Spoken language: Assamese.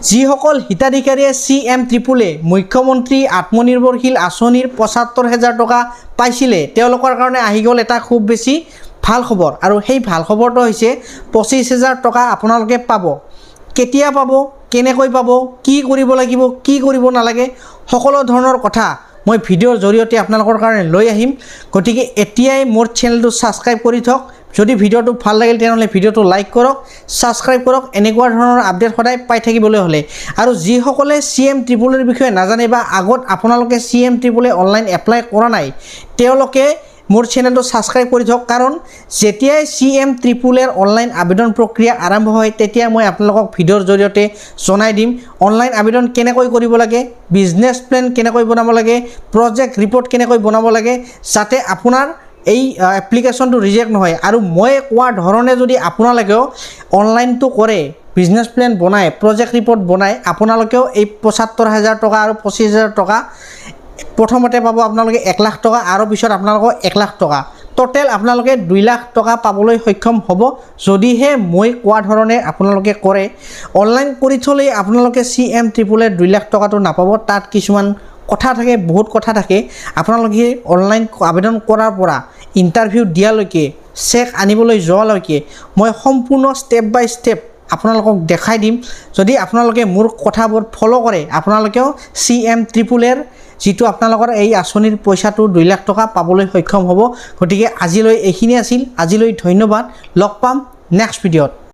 যিসকল হিতাধিকাৰীয়ে CM-AAA মুখ্যমন্ত্ৰী আত্মনিৰ্ভৰশীল আঁচনিৰ ৭৫,০০০ টকা পাইছিলে তেওঁলোকৰ কাৰণে আহি গ'ল এটা খুব বেছি ভাল খবৰ। আৰু সেই ভাল খবৰটো হৈছে ২৫,০০০ টকা আপোনালোকে পাব। কেতিয়া পাব, কেনেকৈ পাব, কি কৰিব লাগিব, কি কৰিব নালাগে, সকলো ধৰণৰ কথা মই ভিডিঅ'ৰ জৰিয়তে আপোনালোকৰ কাৰণে লৈ আহিম। গতিকে এতিয়াই মোৰ চেনেলটো ছাবস্ক্ৰাইব কৰি থওক। যদি ভিডিঅ'টো ভাল লাগিল তেনেহ'লে ভিডিঅ'টো লাইক কৰক, ছাবস্ক্ৰাইব কৰক এনেকুৱা ধৰণৰ আপডেট সদায় পাই থাকিবলৈ হ'লে। আৰু যিসকলে CM-AAAৰ বিষয়ে নাজানে বা আগত আপোনালোকে CM-AAA অনলাইন এপ্লাই কৰা নাই তেওঁলোকে মোৰ চেনেলটো ছাবস্ক্ৰাইব কৰি থওক। কাৰণ যেতিয়াই CM-AAAৰ অনলাইন আবেদন প্ৰক্ৰিয়া আৰম্ভ হয় তেতিয়া মই আপোনালোকক ভিডিঅ'ৰ জৰিয়তে জনাই দিম অনলাইন আবেদন কেনেকৈ কৰিব লাগে, বিজনেছ প্লেন কেনেকৈ বনাব লাগে, প্ৰজেক্ট ৰিপৰ্ট কেনেকৈ বনাব লাগে, যাতে আপোনাৰ এই এপ্লিকেশ্যনটো ৰিজেক্ট নহয়। আৰু মই কোৱা ধৰণে যদি আপোনালোকেও অনলাইনটো কৰে, বিজনেছ প্লেন বনায়, প্ৰজেক্ট ৰিপৰ্ট বনায়, আপোনালোকেও এই ৭৫,০০০ টকা আৰু ২৫,০০০ টকা প্ৰথমতে পাব আপোনালোকে ১,০০,০০০ টকা আৰু পিছত আপোনালোকক ১,০০,০০০ টকা টোটেল আপোনালোকে ২,০০,০০০ টকা পাবলৈ সক্ষম হ'ব যদিহে মই কোৱা ধৰণে আপোনালোকে কৰে। অনলাইন কৰি থ'লে আপোনালোকে CM-AAAৰ ২,০০,০০০ টকাটো নাপাব। তাত কিছুমান কথা থাকে, বহুত কথা থাকে। আপোনালোকে অনলাইন আবেদন কৰাৰ পৰা ইণ্টাৰভিউ দিয়ালৈকে, চেক আনিবলৈ যোৱালৈকে মই সম্পূৰ্ণ ষ্টেপ বাই ষ্টেপ আপোনালোকক দেখাই দিম। যদি আপোনালোকে মোৰ কথাবোৰ ফ'ল' কৰে আপোনালোকেও CM-AAAৰ যিটো আপোনালোকৰ এই আঁচনিৰ পইচাটো ২,০০,০০০ টকা পাবলৈ সক্ষম হ'ব। গতিকে আজিলৈ এইখিনি আছিল। আজিলৈ ধন্যবাদ। লগ পাম নেক্সট ভিডিঅ'ত।